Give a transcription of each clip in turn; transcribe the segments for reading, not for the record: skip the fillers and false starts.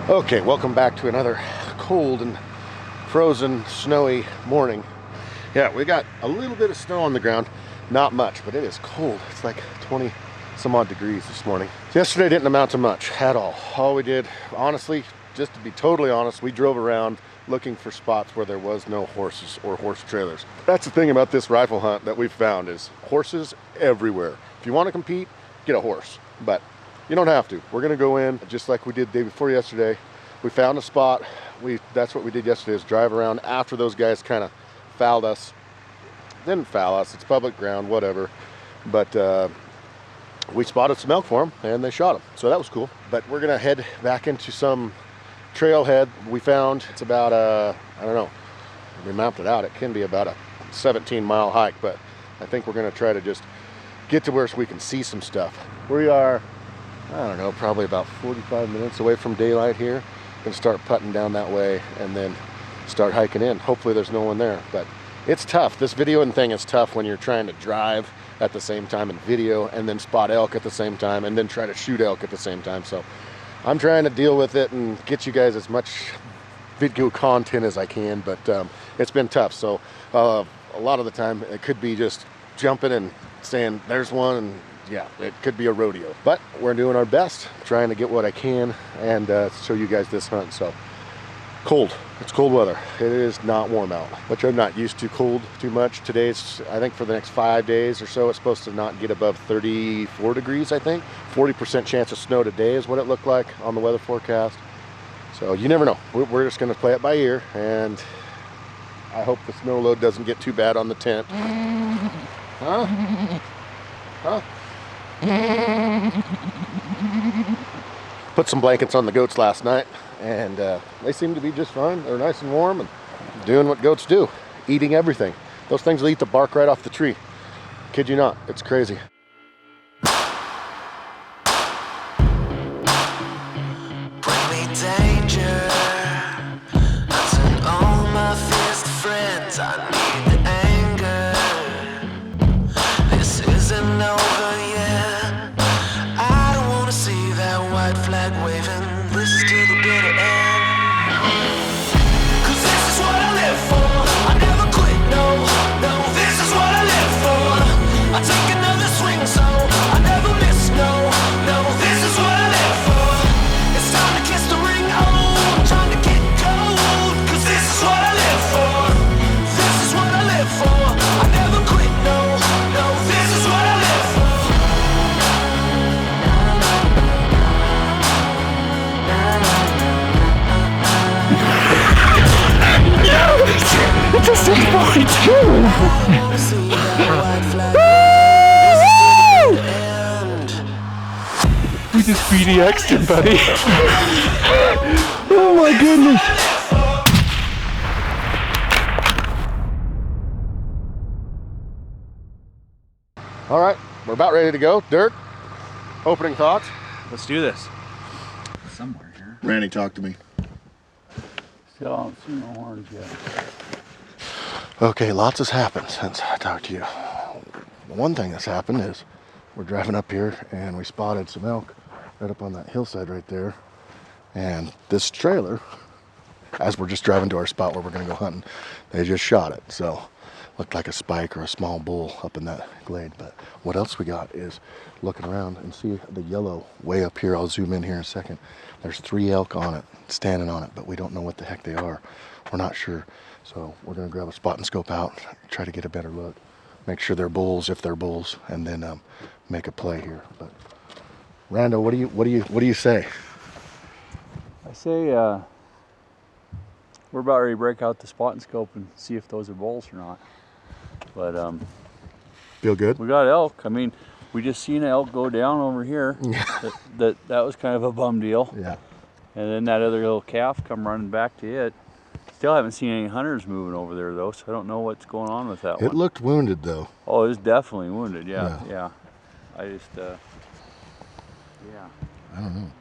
Okay, welcome back to another cold and frozen, snowy morning. Yeah, we got a little bit of snow on the ground. Not much, but it is cold. It's like 20 some odd degrees this morning. Yesterday didn't amount to much at all. All we did, honestly, just to be totally honest, we drove around looking for spots where there was no horses or horse trailers. That's the thing about this rifle hunt that we've found is horses everywhere. If you want to compete, get a horse, but you don't have to. We're gonna go in just like we did the day before yesterday. We found a spot. That's what we did yesterday, is drive around after those guys kind of fouled us. Didn't foul us, it's public ground, whatever. But we spotted some elk for them and they shot them. So that was cool. But we're gonna head back into some trailhead we found. It's about I don't know, we mapped it out. It can be about a 17-mile hike, but I think we're gonna try to just get to where we can see some stuff. We are, I don't know, probably about 45 minutes away from daylight here. Gonna start putting down that way and then start hiking in. Hopefully there's no one there, but it's tough. This videoing thing is tough when you're trying to drive at the same time and video and then spot elk at the same time and then try to shoot elk at the same time. So I'm trying to deal with it and get you guys as much video content as I can, but it's been tough. So a lot of the time it could be just jumping and saying there's one, and yeah, it could be a rodeo, but we're doing our best, trying to get what I can and show you guys this hunt. So cold, it's cold weather. It is not warm out, which I'm not used to cold too much. Today's, I think for the next 5 days or so, it's supposed to not get above 34 degrees, I think. 40% chance of snow today is what it looked like on the weather forecast. So you never know. We're just gonna play it by ear, and I hope the snow load doesn't get too bad on the tent. Huh? Huh? Put some blankets on the goats last night, and they seem to be just fine. They're nice and warm and doing what goats do, eating everything. Those things will eat the bark right off the tree. Kid you not, it's crazy. Bring me danger. I turn all my fears to friends. I need the anger. This isn't over yet. I don't wanna see that white flag waving. This is to the bitter end. 'Cause this is what I live for. I never quit, no, no. This is what I live for. I take another swing, so I never miss, no, no. This is what I live for. It's time to kiss the ring, oh, I'm trying to get cold. 'Cause this is what I live for. This is what I live for. I never quit, no, no. This is what I live for. It's a 6.2! I wanna see that white flag waving. This is to the bitter end. We just BDX'd it, buddy. Oh my goodness. All right, we're about ready to go. Dirk, opening thoughts? Let's do this. Somewhere here. Randy, talk to me. Still haven't seen no horns yet. Okay, lots has happened since I talked to you. The one thing that's happened is we're driving up here and we spotted some elk right up on that hillside right there. And this trailer, as we're just driving to our spot where we're gonna go hunting, they just shot it. So looked like a spike or a small bull up in that glade. But what else we got is looking around and see the yellow way up here. I'll zoom in here in a second. There's 3 elk on it, standing on it, but we don't know what the heck they are. We're not sure. So we're gonna grab a spot and scope out, try to get a better look, make sure they're bulls if they're bulls, and then make a play here. But Rando, what do you say? I say we're about ready to break out the spot and scope and see if those are bulls or not. But Feel good? we got elk. I mean, we just seen an elk go down over here. that was kind of a bum deal. Yeah. And then that other little calf come running back to it. Still haven't seen any hunters moving over there though, so I don't know what's going on with that one. It looked wounded though. Oh, it was definitely wounded. Yeah. I just yeah. I don't know.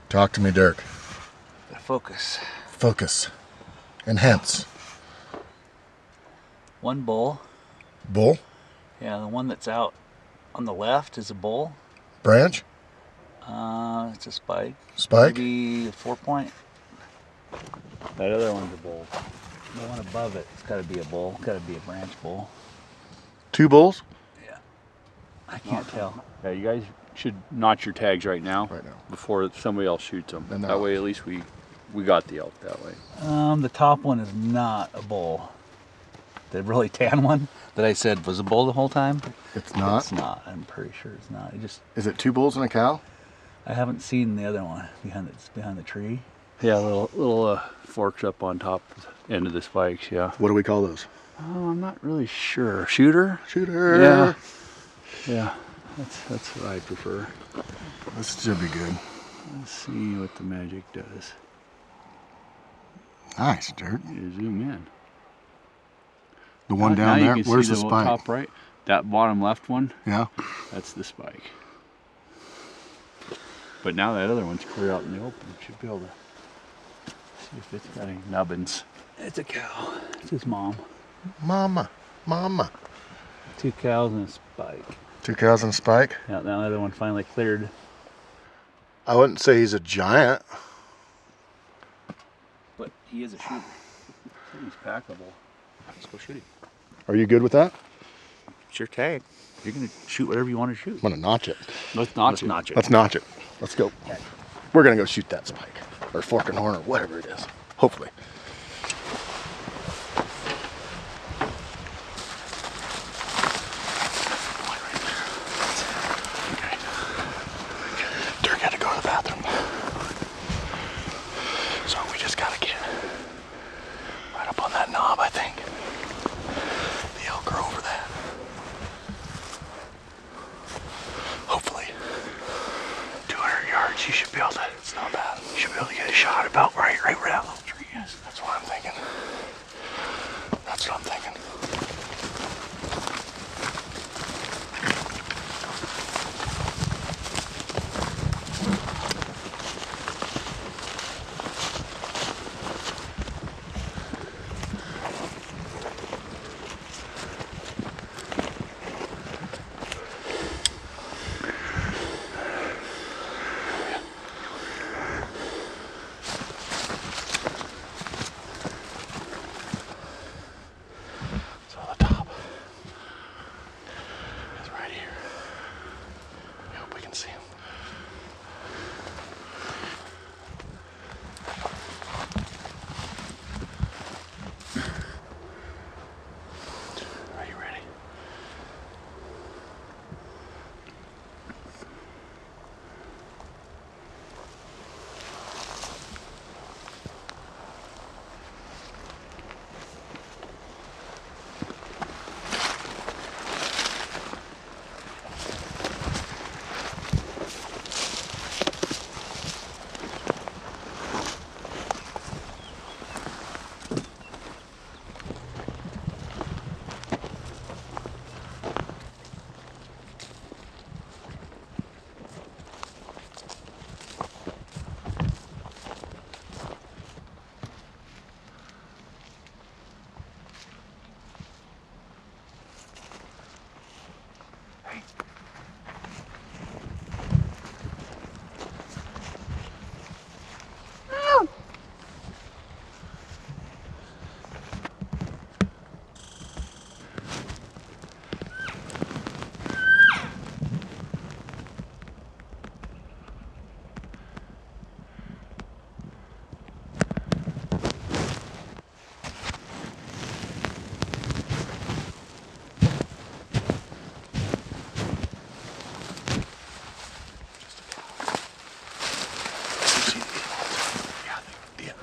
Talk to me, Dirk. Focus. Focus. Enhance. One bull. Bull? Yeah, the one that's out On the left is a bull. Branch? It's a spike. Spike? Maybe a 4-point. That other one's a bull. The one above it, it's got to be a bull. Got to be a branch bull. 2 bulls? Yeah. I can't tell. Yeah, you guys should notch your tags right now. Right now. Before somebody else shoots them. And That way, at least we got the elk that way. The top one is not a bull. The really tan one that I said was a bull the whole time. It's not? It's not. I'm pretty sure it's not. Is it 2 bulls and a cow? I haven't seen the other one behind the tree. Yeah, little forks up on top end of the spikes. Yeah. What do we call those? Oh, I'm not really sure. Shooter? Shooter. Yeah. Yeah. That's what I prefer. This should be good. Let's see what the magic does. Nice, Dirt. You zoom in. The one Now down you there, can where's see the spike? Top right. That bottom left one, Yeah. that's the spike. But now that other one's clear out in the open. Should be able to see if it's got any nubbins. It's a cow. It's his mom. Mama. 2 cows and a spike. 2 cows and a spike? Yeah, now the other one finally cleared. I wouldn't say he's a giant. But he is a shooter. He's packable. Let's go shoot him. Are you good with that? It's your tag. You're going to shoot whatever you want to shoot. I'm gonna notch it. Let's notch it. Let's notch it. Let's go. We're gonna go shoot that spike. Or fork and horn or whatever it is. Hopefully. Dirk had to go to the bathroom. So we just gotta get right up on that knob, I think. The elk are over that. Hopefully. 200 yards, you should be able to, it's not bad. You should be able to get a shot about right where that little tree is. That's what I'm thinking. That's what I'm thinking. So the top is right here. I hope we can see him. Are you ready?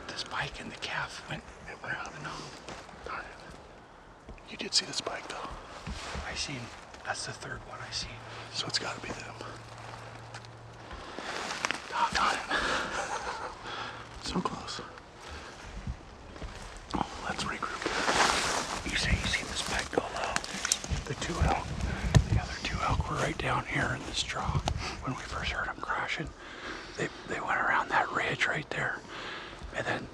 The spike and the calf went around and on. Darn it. You did see the spike though. I seen. That's the third one I seen. So it's gotta be them. Doggone it. So close. Oh, let's regroup. You say you seen the spike go low? The 2 elk. The other 2 elk were right down here in this draw. When we first heard them crashing, they went around that ridge right there. And then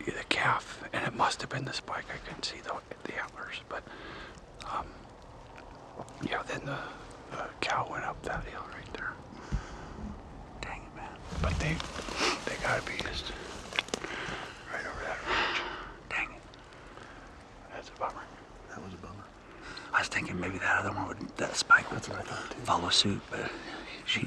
the calf, and it must have been the spike. I couldn't see the antlers, but yeah. Then The cow went up that hill right there. Dang it, man. But they gotta be just right over that ridge. Dang it. That's a bummer. That was a bummer. I was thinking maybe that other one would, that spike would follow suit, but she.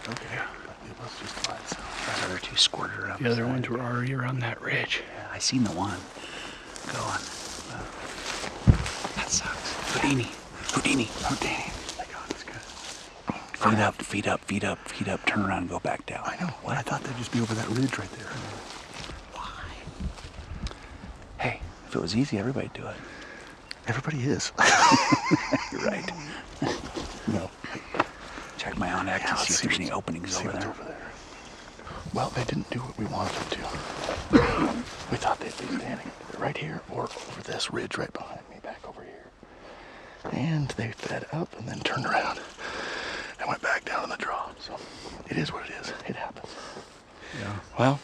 Okay. Yeah. It was just fine. So. Those other two squirted around. The other ones were already around that ridge. Yeah, I seen the one going. That sucks. Houdini. Thank God, it's good. Feet up, turn around and go back down. I know. What? I thought they'd just be over that ridge right there. Why? Hey, if it was easy, everybody'd do it. Everybody is. You're right. No. Check my own act Yeah, to see if there's any openings see over what's there. over there. Well, they didn't do what we wanted them to. We thought they'd be standing right here or over this ridge right behind me, back over here. And they fed up and then turned around and went back down in the draw. So it is what it is. It happens. Yeah. Well,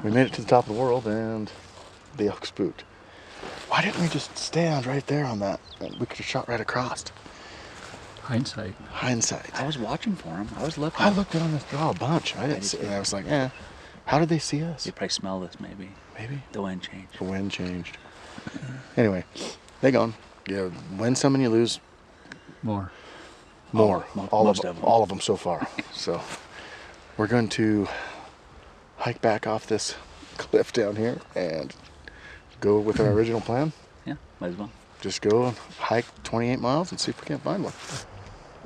we made it to the top of the world and the elk spooked. Why didn't we just stand right there on that? We could have shot right across. Hindsight. Hindsight. I was watching for him. I was looking. I looked in on this draw a bunch. I didn't see it. I was like, how did they see us? You'd probably smell this, maybe. Maybe. The wind changed. The wind changed. Anyway, they gone. You win some and you lose More. more. Most of them. All of them so far. So we're going to hike back off this cliff down here and go with our original plan. Yeah, might as well. Just go and hike 28 miles and see if we can't find one.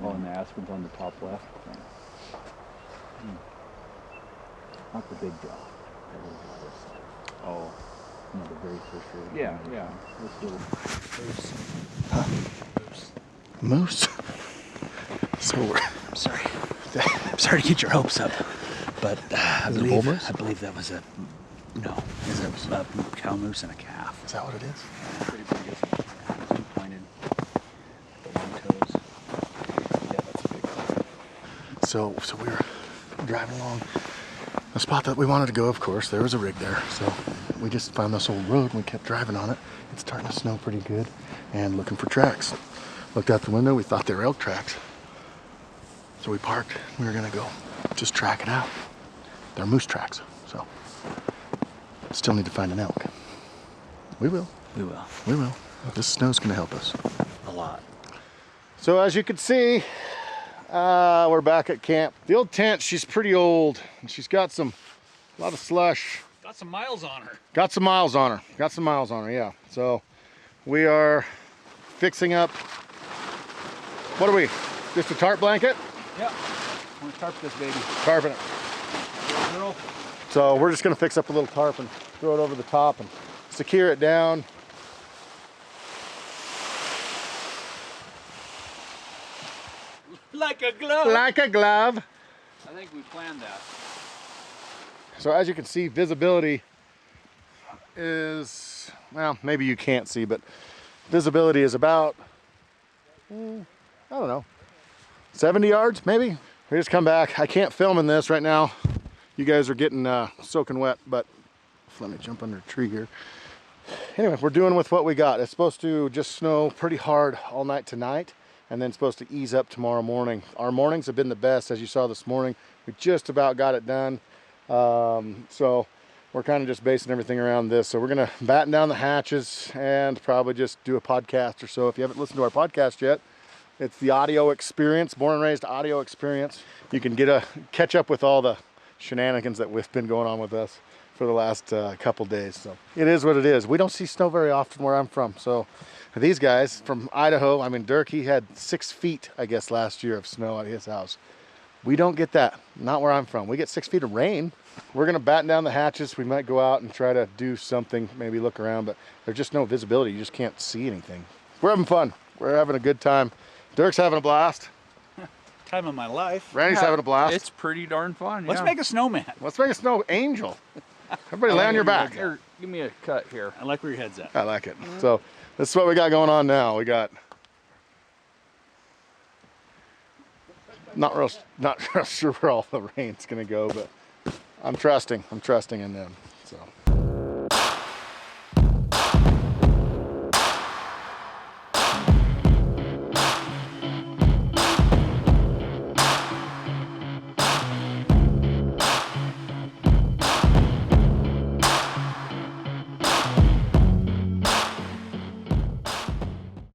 Oh, and the aspen's on the top left. Not the big draw. Oh. No, the very first road. Yeah. This little Moose. So we're sorry. I'm sorry to get your hopes up, but I Is it a bull moose? believe that was a is it a cow moose and a calf. Is that what it is? Pretty big, isn't it? Yeah, two pointed, the one toes. Yeah, that's a big one. So we were driving along a spot that we wanted to go, of course. There was a rig there. So we just found this old road and we kept driving on it. It's starting to snow pretty good and looking for tracks. Looked out the window, we thought they were elk tracks. So we parked, we were gonna go just track it out. They're moose tracks, so still need to find an elk. We will. We will. We will. This snow's gonna help us. A lot. So as you can see, we're back at camp. The old tent, she's pretty old, and she's got a lot of slush. Got some miles on her. Got some miles on her. Yeah. So we are fixing up. What are we? Just a tarp blanket? Yep. I'm gonna tarp this baby. Tarping it. Girl. So we're just gonna fix up a little tarp and throw it over the top and secure it down. Like a glove. Like a glove. I think we planned that. So as you can see, visibility is, well, maybe you can't see, but visibility is about, I don't know, 70 yards maybe? We just come back. I can't film in this right now. You guys are getting soaking wet, but let me jump under a tree here. Anyway, we're doing with what we got. It's supposed to just snow pretty hard all night tonight, and then supposed to ease up tomorrow morning. Our mornings have been the best, as you saw this morning. We just about got it done. So we're kind of just basing everything around this. So we're gonna batten down the hatches and probably just do a podcast or so. If you haven't listened to our podcast yet, it's the audio experience, born and raised audio experience. You can catch up with all the shenanigans that we've been going on with us for the last couple days. So it is what it is. We don't see snow very often where I'm from. So these guys from Idaho, I mean, Dirk, he had 6 feet, I guess, last year of snow at his house. We don't get that, not where I'm from. We get 6 feet of rain. We're gonna batten down the hatches. We might go out and try to do something, maybe look around, but there's just no visibility. You just can't see anything. We're having fun. We're having a good time. Dirk's having a blast. Time of my life. Randy's having a blast. It's pretty darn fun. Let's yeah. make a snowman. Let's make a snow angel. Everybody lay on your back. Here, give me a cut here. I like where your head's at. I like it. So this is what we got going on now. We got not real sure where all the rain's gonna go, but I'm trusting in them.